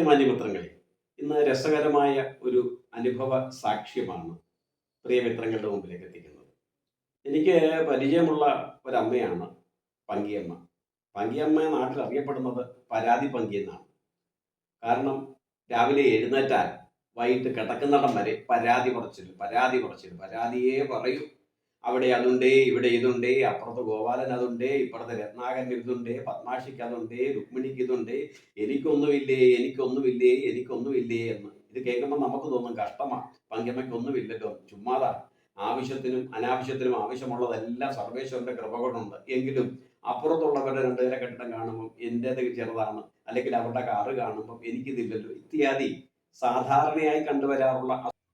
നമസ്തേ മാന്യമിത്രങ്ങളെ. ഇന്ന് രസകരമായ ഒരു അനുഭവ സാക്ഷ്യമാണ് പ്രിയമിത്രങ്ങളുടെ മുമ്പിലേക്ക് എത്തിക്കുന്നത്. എനിക്ക് പരിചയമുള്ള ഒരമ്മയാണ് പങ്കിയമ്മ. പങ്കിയമ്മ നാട്ടിൽ അറിയപ്പെടുന്നത് പരാതി പങ്കി എന്നാണ്. കാരണം രാവിലെ എഴുന്നേറ്റാൽ വൈകിട്ട് കിടക്കുന്നിടം വരെ പരാതി പറച്ചിൽ പരാതിയേ പറയൂ. അവിടെ അതുണ്ടേ, ഇവിടെ ഇതുണ്ടേ, അപ്പുറത്ത് ഗോപാലൻ അതുണ്ടേ, ഇപ്പുറത്തെ രത്നാകരൻ ഇതുണ്ടേ, പത്മാഷിക്ക് അതുണ്ടേ, രുക്മിണിക്ക് ഇതുണ്ടേ, എനിക്കൊന്നുമില്ലേ എന്ന്. ഇത് കേൾക്കുമ്പോൾ നമുക്ക് തോന്നും കഷ്ടമാണ്, പങ്കമ്മയ്ക്കൊന്നുമില്ലല്ലോ, ചുമ്മാതാ. ആവശ്യത്തിനും അനാവശ്യത്തിനും ആവശ്യമുള്ളതെല്ലാം സർവേശ്വരന്റെ കൃപ കൊണ്ടുണ്ട്. എങ്കിലും അപ്പുറത്തുള്ളവരുടെ രണ്ടുപേരെ കെട്ടിടം കാണുമ്പം എൻ്റേത് ചെറുതാണ്, അല്ലെങ്കിൽ അവരുടെ കാറ് കാണുമ്പം എനിക്കിതില്ലല്ലോ, ഇത്യാദി സാധാരണയായി കണ്ടുവരാറുള്ള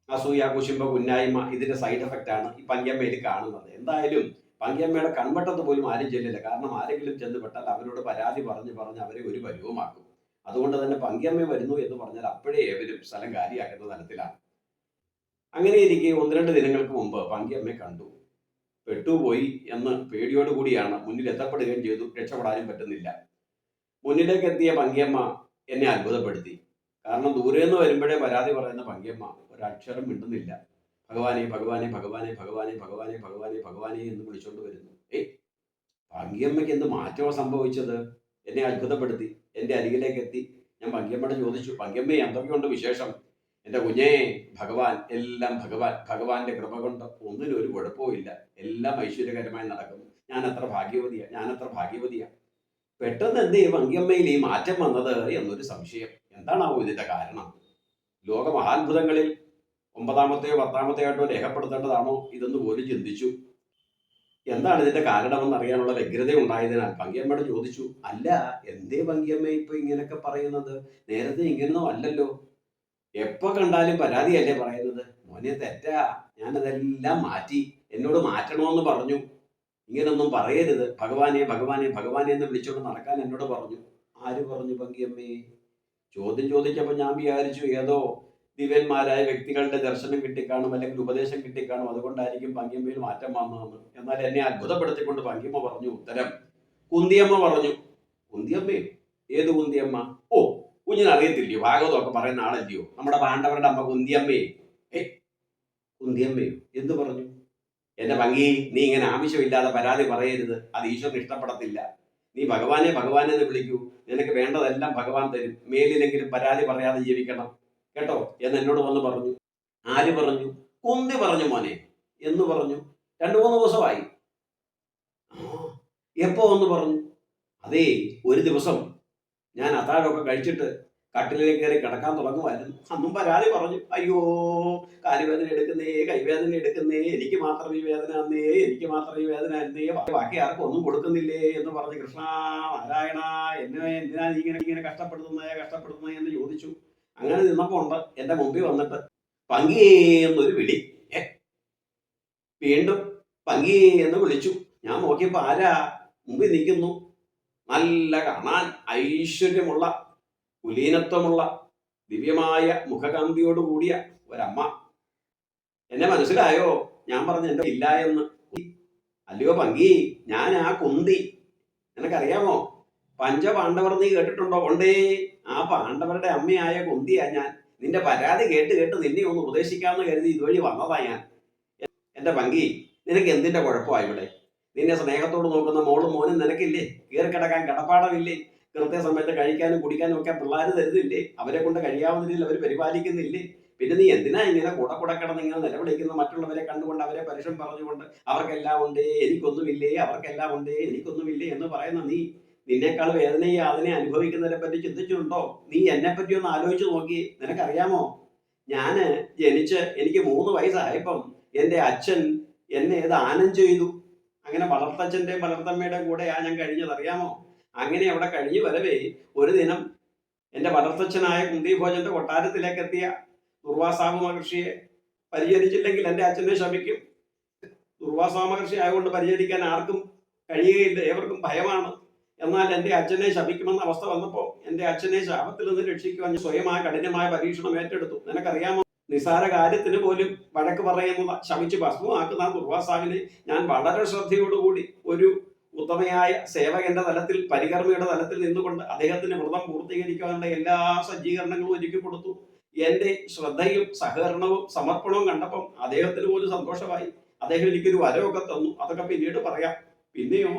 അസൂയ, കുശുമ്പ, കുന്നായ്മ ഇതിന്റെ സൈഡ് എഫക്റ്റ് ആണ് ഈ പങ്കിയമ്മയിൽ കാണുന്നത്. എന്തായാലും പങ്കിയമ്മയുടെ കൺവട്ടത്ത് പോലും ആരും ചെല്ലില്ല. കാരണം ആരെങ്കിലും ചെന്നുപെട്ടാൽ അവരോട് പരാതി പറഞ്ഞ് അവരെ ഒരു പരുവമാക്കും. അതുകൊണ്ട് തന്നെ പങ്കിയമ്മ വരുന്നു എന്ന് പറഞ്ഞാൽ അപ്പോഴേ അവരും സ്ഥലം കാര്യമാക്കുന്ന തലത്തിലാണ്. അങ്ങനെ ഇരിക്കെ 1-2 ദിനങ്ങൾക്ക് മുമ്പ് പങ്കിയമ്മയെ കണ്ടു. പെട്ടുപോയി എന്ന് പേടിയോടുകൂടിയാണ് മുന്നിൽ എത്തപ്പെടുകയും ചെയ്തു. രക്ഷപ്പെടാനും പറ്റുന്നില്ല. മുന്നിലേക്ക് എത്തിയ പങ്കിയമ്മ എന്നെ അത്ഭുതപ്പെടുത്തി. കാരണം ദൂരെ നിന്ന് വരുമ്പോഴേ പരാതി പറയുന്ന പങ്കിയമ്മ ഒരക്ഷരം മിണ്ടുന്നില്ല. ഭഗവാനെ ഭഗവാനെ ഭഗവാനെ ഭഗവാനെ ഭഗവാനെ ഭഗവാനെ ഭഗവാനെ എന്ന് വിളിച്ചുകൊണ്ട് വരുന്നു. പങ്കിയമ്മയ്ക്ക് എന്ത് മാറ്റമോ സംഭവിച്ചത്? എന്നെ അത്ഭുതപ്പെടുത്തി. എൻ്റെ അരികിലേക്ക് എത്തി. ഞാൻ പങ്കിയമ്മയോട് ചോദിച്ചു, പങ്കിയമ്മയെ എന്തൊക്കെയുണ്ട് വിശേഷം? എൻ്റെ കുഞ്ഞേ, ഭഗവാൻ, എല്ലാം ഭഗവാൻ, ഭഗവാന്റെ കൃപ കൊണ്ട് ഒന്നിനും ഒരു കുഴപ്പവും ഇല്ല, എല്ലാം ഐശ്വര്യകരമായി നടക്കുന്നു, ഞാൻ അത്ര ഭാഗ്യവതിയാ. പെട്ടെന്ന് എന്തേ പങ്കിയമ്മയിൽ ഈ മാറ്റം വന്നത് എന്നൊരു സംശയം. എന്താണാവോ ഇതിന്റെ കാരണം? ലോക മഹാത്ഭുതങ്ങളിൽ 9-ാമത്തെയോ 10-ാമത്തെയോ ആയിട്ടോ രേഖപ്പെടുത്തേണ്ടതാണോ ഇതെന്ന് പോലും ചിന്തിച്ചു. എന്താണ് ഇതിന്റെ കാരണമെന്ന് അറിയാനുള്ള വ്യഗ്രത ഉണ്ടായതിനാൽ പങ്കിയമ്മയോട് ചോദിച്ചു, അല്ല, എന്തേ പങ്കിയമ്മ ഇപ്പൊ ഇങ്ങനെയൊക്കെ പറയുന്നത്? നേരത്തെ ഇങ്ങനൊന്നും അല്ലല്ലോ, എപ്പോ കണ്ടാലും പരാതിയല്ലേ പറയുന്നത്? മോനെ, തെറ്റാ, ഞാനതെല്ലാം മാറ്റി, എന്നോട് മാറ്റണമെന്ന് പറഞ്ഞു. ഇങ്ങനൊന്നും പറയരുത്, ഭഗവാനെ ഭഗവാനെ ഭഗവാനെ എന്ന് വിളിച്ചോണ്ട് നടക്കാൻ എന്നോട് പറഞ്ഞു. ആര് പറഞ്ഞു പങ്കിയമ്മേ? ചോദ്യം ചോദിച്ചപ്പോൾ ഞാൻ വിചാരിച്ചു ഏതോ ദിവ്യന്മാരായ വ്യക്തികളുടെ ദർശനം കിട്ടിക്കാണും, അല്ലെങ്കിൽ ഉപദേശം കിട്ടിക്കാണും, അതുകൊണ്ടായിരിക്കും പങ്കിയമ്മയിൽ മാറ്റം വന്നതെന്ന്. എന്നാൽ എന്നെ അത്ഭുതപ്പെടുത്തിക്കൊണ്ട് പങ്കിയമ്മ പറഞ്ഞു ഉത്തരം. കുന്തിയമ്മ പറഞ്ഞു. കുന്തിയമ്മയോ? ഏത് കുന്തിയമ്മ? ഓ, കുഞ്ഞിന് അറിയത്തില്ലയോ, ഭാഗവതമൊക്കെ പറയുന്ന ആളല്ലയോ, നമ്മുടെ പാണ്ഡവരുടെ അമ്മ കുന്തിയമ്മയെ. കുന്തിയമ്മയോ? എന്ത് പറഞ്ഞു? എന്റെ പങ്കി, നീ ഇങ്ങനെ ആവശ്യമില്ലാതെ പരാതി പറയരുത്, അത് ഈശ്വരന് ഇഷ്ടപ്പെടത്തില്ല. നീ ഭഗവാനെ ഭഗവാനെ എന്ന് വിളിക്കൂ, നിനക്ക് വേണ്ടതെല്ലാം ഭഗവാൻ തരും, മേലിലെങ്കിലും പരാതി പറയാതെ ജീവിക്കണം കേട്ടോ എന്ന് എന്നോട് വന്ന് പറഞ്ഞു. ആര് പറഞ്ഞു? കുന്തി പറഞ്ഞു മോനെ. എന്ന് പറഞ്ഞു? 2-3 ദിവസമായി. എപ്പോ എന്ന് പറഞ്ഞു? അതേ, ഒരു ദിവസം ഞാൻ അത്താഴമൊക്കെ കഴിച്ചിട്ട് കട്ടിലേക്ക് കയറി കിടക്കാൻ തുടങ്ങുമായിരുന്നു. അന്നും പരാതി പറഞ്ഞു. അയ്യോ, കാലുവേദന എടുക്കുന്നേ, കൈവേദന എടുക്കുന്നേ, എനിക്ക് മാത്രം ഈ വേദന എന്നേ, ബാക്കി ആർക്കും ഒന്നും കൊടുക്കുന്നില്ലേ എന്ന് പറഞ്ഞ്, കൃഷ്ണ നാരായണ, എന്തിനാ നീ ഇങ്ങനെ കഷ്ടപ്പെടുന്നേ എന്ന് ചോദിച്ചു. അങ്ങനെ നിന്നപ്പോ ഉണ്ട് എന്റെ മുമ്പിൽ വന്നിട്ട് പങ്കി എന്നൊരു വിളി. വീണ്ടും പങ്കി എന്ന് വിളിച്ചു. ഞാൻ നോക്കിയപ്പോ ആരാ മുമ്പിൽ നിൽക്കുന്നു? നല്ല കാണാൻ ഐശ്വര്യമുള്ള, കുലീനത്വമുള്ള, ദിവ്യമായ മുഖകാന്തിയോട് കൂടിയ ഒരമ്മ. എന്നെ മനസ്സിലായോ? ഞാൻ പറഞ്ഞു എന്റെ ഇല്ല എന്ന്. അല്ലയോ പങ്കി, ഞാൻ ആ കുന്തി, നിനക്കറിയാമോ? പഞ്ചപാണ്ഡവർ നീ കേട്ടിട്ടുണ്ടോ? കൊണ്ടേ, ആ പാണ്ഡവരുടെ അമ്മയായ കുന്തിയാ ഞാൻ. നിന്റെ പരാതി കേട്ട് നിന്നെ ഒന്ന് ഉപദേശിക്കാമെന്ന് കരുതി ഇതുവഴി വന്നതാ ഞാൻ. എന്റെ പങ്കി, നിനക്ക് എന്തിന്റെ കുഴപ്പമാണ് ഇവിടെ? നിന്നെ സ്നേഹത്തോട് നോക്കുന്ന മോളും മോനും നിനക്കില്ലേ? കയറിക്കിടക്കാൻ കിടപ്പാടമില്ലേ? കൃത്യസമയത്ത് കഴിക്കാനും കുടിക്കാനും ഒക്കെ പിള്ളേർ തരുന്നില്ലേ? അവരെ കൊണ്ട് കഴിയാവുന്ന രീതിയിൽ അവർ പരിപാലിക്കുന്നില്ലേ? പിന്നെ നീ എന്തിനാ ഇങ്ങനെ കൂടെ കിടന്ന് ഇങ്ങനെ നിലവിളിക്കുന്ന? മറ്റുള്ളവരെ കണ്ടുകൊണ്ട് അവരെ പരുഷം പറഞ്ഞുകൊണ്ട് അവർക്കെല്ലാം ഉണ്ടേ എനിക്കൊന്നുമില്ലേ എന്ന് പറയുന്ന നീ, നിന്നേക്കാൾ വേദനയെ അതിനെ അനുഭവിക്കുന്നതിനെ പറ്റി ചിന്തിച്ചിട്ടുണ്ടോ? നീ എന്നെ പറ്റി ഒന്ന് ആലോചിച്ച് നോക്കി. നിനക്കറിയാമോ, ഞാന് ജനിച്ച് എനിക്ക് 3 വയസ്സായപ്പം എൻ്റെ അച്ഛൻ എന്നെ ദാനം ചെയ്തു. അങ്ങനെ വളർത്തച്ഛൻ്റെയും വളർത്തമ്മയുടെയും കൂടെയാ ഞാൻ കഴിഞ്ഞത്, അറിയാമോ? അങ്ങനെ അവിടെ കഴിഞ്ഞു വരവേ ഒരു ദിനം എൻ്റെ വളർത്തച്ഛനായ കുന്തിഭോജന്റെ കൊട്ടാരത്തിലേക്ക് എത്തിയ ദുർവാസാ മഹർഷിയെ പരിചരിച്ചില്ലെങ്കിൽ എൻ്റെ അച്ഛനെ ശപിക്കും. ദുർവാസാ മഹർഷി ആയതുകൊണ്ട് പരിചരിക്കാൻ ആർക്കും കഴിയുകയില്ല, ഏവർക്കും ഭയമാണ്. എന്നാൽ എൻ്റെ അച്ഛനെ ശപിക്കുമെന്ന അവസ്ഥ വന്നപ്പോൾ എൻ്റെ അച്ഛനെ ശാപത്തിൽ നിന്ന് രക്ഷിക്കുവാൻ സ്വയമായ കഠിനമായ പരീക്ഷണം ഏറ്റെടുത്തു. നിനക്കറിയാമോ, നിസാര കാര്യത്തിന് പോലും വഴക്ക് പറയുന്നത്, ശമിച്ച് ഭസ്മമാക്കുന്ന ദുർവാസാവിനെ ഞാൻ വളരെ ശ്രദ്ധയോടുകൂടി ഒരു ഉത്തമയായ സേവകന്റെ തലത്തിൽ, പരികർമ്മിയുടെ തലത്തിൽ നിന്നുകൊണ്ട് അദ്ദേഹത്തിന് വ്രതം പൂർത്തീകരിക്കാനുള്ള എല്ലാ സജ്ജീകരണങ്ങളും ഒരുക്കി കൊടുത്തു. എന്റെ ശ്രദ്ധയും സഹകരണവും സമർപ്പണവും കണ്ടപ്പം അദ്ദേഹത്തിന് പോലും സന്തോഷമായി. അദ്ദേഹം എനിക്കൊരു വരവൊക്കെ തന്നു. അതൊക്കെ പിന്നീട് പറയാം. പിന്നെയോ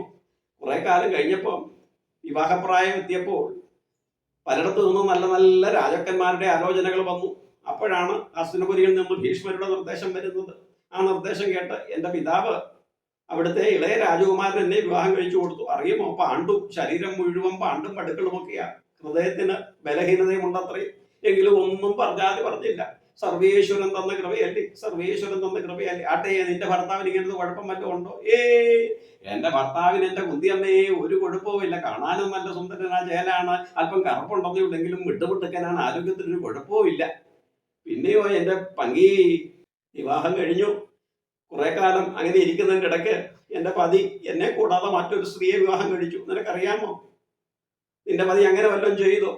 കുറെ കാലം കഴിഞ്ഞപ്പോൾ, വിവാഹപ്രായം എത്തിയപ്പോൾ പലയിടത്തു നിന്നും നല്ല നല്ല രാജാക്കന്മാരുടെ ആലോചനകൾ വന്നു. അപ്പോഴാണ് ഹസ്തിനപുരിയിൽ നിന്ന് ഭീഷ്മരുടെ നിർദ്ദേശം വരുന്നത്. ആ നിർദ്ദേശം കേട്ട് എൻ്റെ പിതാവ് അവിടുത്തെ ഇളയ രാജകുമാരൻ എന്നെ വിവാഹം കഴിച്ചു കൊടുത്തു. അറിയുമോ, പാണ്ടും ശരീരം മുഴുവൻ പാണ്ടും പടുക്കളുമൊക്കെയാ. ഹൃദയത്തിന് ബലഹീനതയും ഉണ്ടത്രയും. എങ്കിലും ഒന്നും പറഞ്ഞില്ല. സർവേശ്വരൻ തന്ന കൃപയല്ലേ, സർവേശ്വരൻ തന്ന കൃപയല്ലേ. ആട്ടെ, നിന്റെ ഭർത്താവിന് ഇങ്ങനത്തെ കുഴപ്പം വല്ലതും ഉണ്ടോ? എന്റെ ഭർത്താവിന് എന്റെ കുന്തിയമ്മേ ഒരു കുഴപ്പവുമില്ല. കാണാനും നല്ല സുന്ദരനാ, ചേലാണ്, അല്പം കറുപ്പുണ്ടെന്നേ ഉണ്ടെങ്കിലും വിട്ടുവിട്ടുക്കനാണ്, ആരോഗ്യത്തിനൊരു കുഴപ്പവുമില്ല. പിന്നെയോ എന്റെ പങ്കി, വിവാഹം കഴിഞ്ഞു കുറെ കാലം അങ്ങനെ ഇരിക്കുന്നതിന്റെ ഇടയ്ക്ക് എന്റെ പതി എന്നെ കൂടാതെ മറ്റൊരു സ്ത്രീയെ വിവാഹം കഴിച്ചു. നിനക്കറിയാമോ? നിന്റെ പതി അങ്ങനെ വല്ലതും ചെയ്തോ?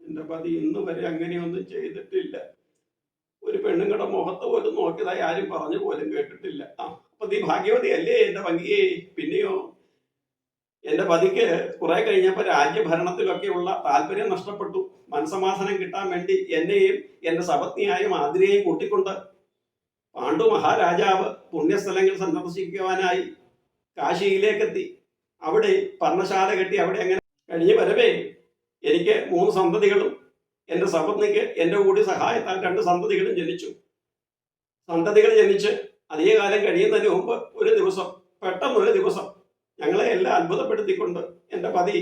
എന്റെ പതി ഇന്ന് വരെ അങ്ങനെയൊന്നും ചെയ്തിട്ടില്ല. ഒരു പെണ്ണുങ്ങളുടെ മുഖത്ത് പോലും നോക്കിയതായി ആരും പറഞ്ഞു പോലും കേട്ടിട്ടില്ല. അപ്പൊ നീ ഭാഗ്യവതിയല്ലേ എന്റെ പങ്കിയെ. പിന്നെയോ എന്റെ പതിക്ക് കുറെ കഴിഞ്ഞപ്പോ രാജ്യഭരണത്തിലൊക്കെയുള്ള താല്പര്യം നഷ്ടപ്പെട്ടു. മനസമാധാനം കിട്ടാൻ വേണ്ടി എന്നെയും എന്റെ സപത്നിയായ മാതിരിയെയും കൂട്ടിക്കൊണ്ട് പാണ്ഡു മഹാരാജാവ് പുണ്യസ്ഥലങ്ങൾ സന്ദർശിക്കുവാനായി കാശിയിലേക്കെത്തി. അവിടെ പർണശാല കെട്ടി അവിടെ അങ്ങനെ കഴിഞ്ഞ് വരവേ എനിക്ക് 3 സന്തതികളും എൻ്റെ സപത്നിക്ക് എൻ്റെ കൂടി സഹായത്താൽ 2 സന്തതികളും ജനിച്ചു. സന്തതികൾ ജനിച്ച് അധിക കാലം കഴിയുന്നതിന് മുമ്പ് ഒരു ദിവസം, പെട്ടെന്നൊരു ദിവസം ഞങ്ങളെ എല്ലാം അത്ഭുതപ്പെടുത്തിക്കൊണ്ട് എൻ്റെ പതി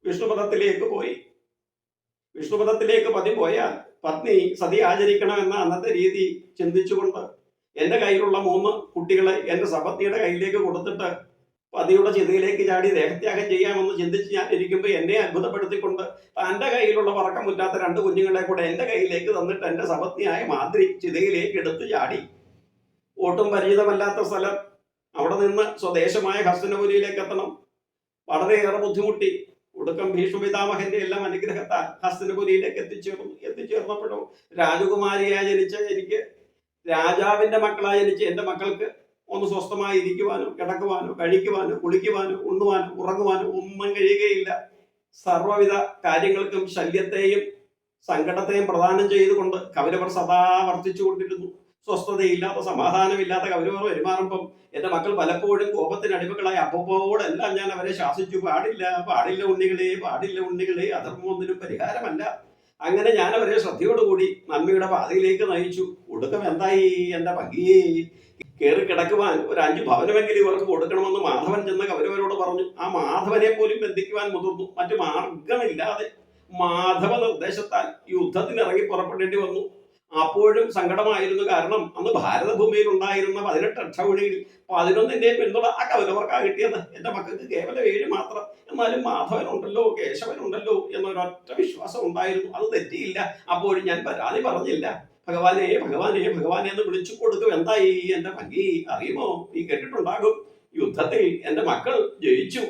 വിഷ്ണുപദത്തിലേക്ക് പോയി. വിഷ്ണുപദത്തിലേക്ക് പതി പോയാൽ പത്നി സതി ആചരിക്കണമെന്ന അന്നത്തെ രീതി ചിന്തിച്ചുകൊണ്ട് എൻ്റെ കയ്യിലുള്ള 3 കുട്ടികളെ എൻ്റെ സപത്നിയുടെ കയ്യിലേക്ക് കൊടുത്തിട്ട് പതിയുടെ ചിതയിലേക്ക് ചാടി ദേഹത്യാഗം ചെയ്യാമെന്ന് ചിന്തിച്ച് ഞാൻ ഇരിക്കുമ്പോൾ എന്നെ അത്ഭുതപ്പെടുത്തിക്കൊണ്ട് തൻ്റെ കയ്യിലുള്ള പറക്കമുറ്റാത്ത 2 കുഞ്ഞുങ്ങളെ കൂടെ എൻ്റെ കയ്യിലേക്ക് തന്നിട്ട് എൻ്റെ സപത്നിയായ മാതൃ ചിതയിലേക്ക് എടുത്ത് ചാടി. ഒട്ടും പരിചിതമല്ലാത്ത സ്ഥലം, അവിടെ നിന്ന് സ്വദേശമായ ഹസ്തിനപുരിയിലേക്ക് എത്തണം. വളരെയേറെ ബുദ്ധിമുട്ടി. ഒടുക്കം ഭീഷ്മപിതാമഹന്റെ എല്ലാം അനുഗ്രഹത്താൽ ഹസ്തിനപുരിയിലേക്ക് എത്തിച്ചേർന്നപ്പോഴോ രാജകുമാരിയായി ജനിച്ച എനിക്ക്, രാജാവിന്റെ മക്കളായി ജനിച്ച എൻ്റെ മക്കൾക്ക് ഒന്ന് സ്വസ്ഥമായി ഇരിക്കുവാനോ കിടക്കുവാനോ കഴിക്കുവാനോ കുളിക്കുവാനോ ഉണ്ണുവാനോ ഉറങ്ങുവാനോ ഒന്നും കഴിയുകയില്ല. സർവ്വവിധ കാര്യങ്ങൾക്കും ശല്യത്തെയും സങ്കടത്തെയും പ്രദാനം ചെയ്തുകൊണ്ട് കൗരവർ സദാ വർദ്ധിച്ചു കൊണ്ടിരുന്നു. സ്വസ്ഥതയില്ലാത്ത, സമാധാനമില്ലാത്ത കൗരവർ പെരുമാറുമ്പം എൻ്റെ മക്കൾ പലപ്പോഴും കോപത്തിന് അടിമകളായി. അപ്പോഴെല്ലാം ഞാൻ അവരെ ശാസിച്ചു, പാടില്ല പാടില്ല ഉണ്ണികളെ, പാടില്ല ഉണ്ണികളെ, അധർമ്മമൊന്നിനും പരിഹാരമല്ല. അങ്ങനെ ഞാൻ അവരെ ശ്രദ്ധയോടുകൂടി നന്മയുടെ പാതയിലേക്ക് നയിച്ചു. ഒടുക്കം എന്തായി എൻ്റെ ഭംഗിയെ, കയറി കിടക്കുവാൻ ഒരു 5 ഭവനമെങ്കിലും ഇവർക്ക് കൊടുക്കണമെന്ന് മാധവൻ ചെന്ന കൗരവരോട് പറഞ്ഞു. ആ മാധവനെ പോലും ബന്ധിക്കുവാൻ മുതിർന്നു. മറ്റു മാർഗമില്ലാതെ മാധവ നിർദ്ദേശത്താൽ യുദ്ധത്തിനിറങ്ങി പുറപ്പെടേണ്ടി വന്നു. അപ്പോഴും സങ്കടമായിരുന്നു. കാരണം അന്ന് ഭാരതഭൂമിയിൽ ഉണ്ടായിരുന്ന 18 അക്ഷൗണിയിൽ 11ന്റെ പിന്തുണ ആ കൗരവർക്കാ കിട്ടിയത്. എൻ്റെ മക്കൾക്ക് കേവലം 7 മാത്രം. എന്നാലും മാധവനുണ്ടല്ലോ, കേശവനുണ്ടല്ലോ എന്നൊരൊറ്റ വിശ്വാസം ഉണ്ടായിരുന്നു. അത് തെറ്റിയില്ല. അപ്പോഴും ഞാൻ പരാതി പറഞ്ഞില്ല. ഭഗവാനെ ഭഗവാനെ ഭഗവാനെ എന്ന് വിളിച്ചു കൊടുക്കും. എന്തായി എൻ്റെ ഭംഗി അറിയുമോ? നീ കേട്ടിട്ടുണ്ടാകും, യുദ്ധത്തിൽ എൻ്റെ മക്കൾ ജയിച്ചു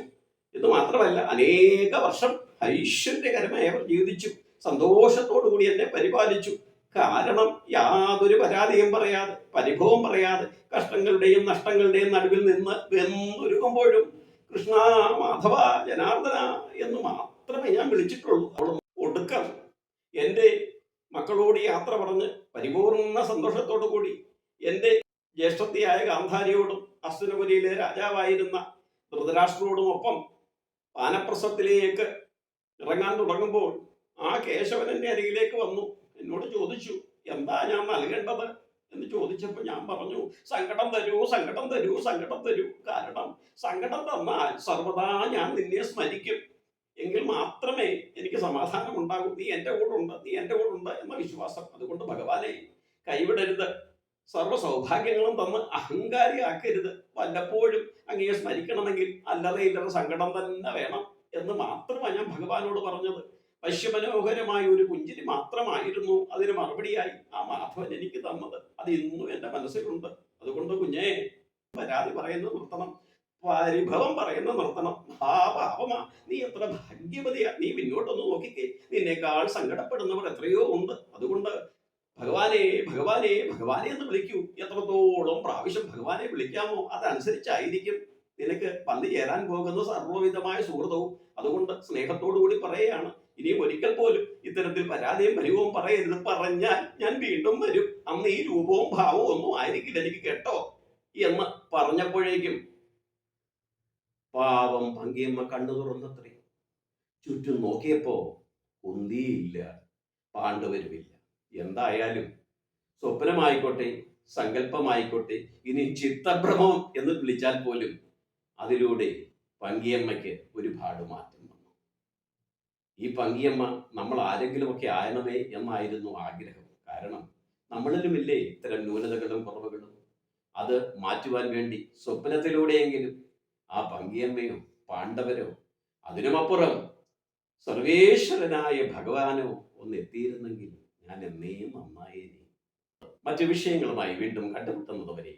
എന്ന് മാത്രമല്ല അനേക വർഷം ഐശ്വര്യകരമായി അവർ ജീവിച്ചു. സന്തോഷത്തോടു കൂടി എന്നെ പരിപാലിച്ചു. കാരണം യാതൊരു പരാതിയും പറയാതെ, പരിഭവം പറയാതെ, കഷ്ടങ്ങളുടെയും നഷ്ടങ്ങളുടെയും നടുവിൽ നിന്ന് വെന്തുരുകുമ്പോഴും കൃഷ്ണ, മാധവ, ജനാർദ്ദന എന്ന് മാത്രമേ ഞാൻ വിളിച്ചിട്ടുള്ളൂ. ഒടുക്കം എൻ്റെ മക്കളോട് യാത്ര പറഞ്ഞ് പരിപൂർണ സന്തോഷത്തോടു കൂടി എൻ്റെ ജ്യേഷ്ഠത്തിയായ ഗാന്ധാരിയോടും ഹസ്തിനപുരിയിലെ രാജാവായിരുന്ന ധൃതരാഷ്ട്രരോടുമൊപ്പം വാനപ്രസ്ഥത്തിലേക്ക് ഇറങ്ങാൻ തുടങ്ങുമ്പോൾ ആ കേശവൻ എൻ്റെ അരികിലേക്ക് വന്നു. എന്നോട് ചോദിച്ചു, എന്താ ഞാൻ നൽകേണ്ടത് എന്ന് ചോദിച്ചപ്പോൾ ഞാൻ പറഞ്ഞു, സങ്കടം തരൂ, സങ്കടം തരൂ, സങ്കടം തരൂ. കാരണം സങ്കടം തന്നാൽ സർവദാ ഞാൻ നിന്നെ സ്മരിക്കും. എങ്കിൽ മാത്രമേ എനിക്ക് സമാധാനം ഉണ്ടാകൂ. നീ എൻ്റെ കൂടെ ഉണ്ട്, നീ എൻ്റെ കൂടെ ഉണ്ട് എന്ന വിശ്വാസം. അതുകൊണ്ട് ഭഗവാനെ കൈവിടരുത്. സർവ്വ സൗഭാഗ്യങ്ങളും തന്ന് അഹങ്കാരിയാക്കരുത്. വല്ലപ്പോഴും അങ്ങയെ സ്മരിക്കണമെങ്കിൽ അല്ലറ ഇല്ലറ സങ്കടം തന്നെ വേണം എന്ന് മാത്രമാണ് ഞാൻ ഭഗവാനോട് പറഞ്ഞത്. വശ്യമനോഹരമായ ഒരു പുഞ്ചിരി മാത്രമായിരുന്നു അതിന് മറുപടിയായി ആ മാധവൻ എനിക്ക് തന്നത്. അത് ഇന്നും എൻ്റെ മനസ്സിലുണ്ട്. അതുകൊണ്ട് കുഞ്ഞേ, പരാതി പറയുന്നത് നിർത്തണം, പരിഭവം പറയുന്ന നിർത്തണം. ആ പാപമാ, നീ എത്ര ഭാഗ്യവതിയാ. നീ പിന്നോട്ടൊന്ന് നോക്കിക്കേ, നിന്നേക്കാൾ സങ്കടപ്പെടുന്നവർ എത്രയോ ഉണ്ട്. അതുകൊണ്ട് ഭഗവാനെ ഭഗവാനെ ഭഗവാനെ എന്ന് വിളിക്കൂ. എത്രത്തോളം പ്രാവശ്യം ഭഗവാനെ വിളിക്കാമോ അതനുസരിച്ചായിരിക്കും നിനക്ക് വന്നു ചേരാൻ പോകുന്ന സർവ്വവിധമായ സുഹൃതവും. അതുകൊണ്ട് സ്നേഹത്തോടു കൂടി പറയുകയാണ്, ഇനിയും ഒരിക്കൽ പോലും ഇത്തരത്തിൽ പരാതിയും പരിഭവവും പറയരുത്. പറഞ്ഞാൽ ഞാൻ വീണ്ടും വരും. അന്ന് ഈ രൂപവും ഭാവവും ഒന്നും ആയിരിക്കില്ല എനിക്ക് കേട്ടോ എന്ന് പറഞ്ഞപ്പോഴേക്കും പാവം ഭംഗിയമ്മ കണ്ണു തുറന്നത്രേ. ചുറ്റും നോക്കിയപ്പോ കുന്തിയില്ല, പാണ്ഡവരുമില്ല. എന്തായാലും സ്വപ്നമായിക്കോട്ടെ, സങ്കല്പമായിക്കോട്ടെ, ഇനി ചിത്തഭ്രമം എന്ന് വിളിച്ചാൽ പോലും അതിലൂടെ പങ്കിയമ്മയ്ക്ക് ഒരുപാട് മാറ്റം വന്നു. ഈ പങ്കിയമ്മ നമ്മൾ ആരെങ്കിലുമൊക്കെ ആയണമേ എന്നായിരുന്നു ആഗ്രഹം. കാരണം നമ്മളിലുമില്ലേ ഇത്തരം ന്യൂനതകളും കുറവുകളും. അത് മാറ്റുവാൻ വേണ്ടി സ്വപ്നത്തിലൂടെയെങ്കിലും ആ പങ്കിയമ്മയോ പാണ്ഡവരോ അതിനുമപ്പുറം സർവേശ്വരനായ ഭഗവാനോ ഒന്ന് എത്തിയിരുന്നെങ്കിൽ ഞാൻ എന്നേ നന്നായേനെ. മറ്റു വിഷയങ്ങളുമായി വീണ്ടും കണ്ടുമുട്ടുന്നതുവരെ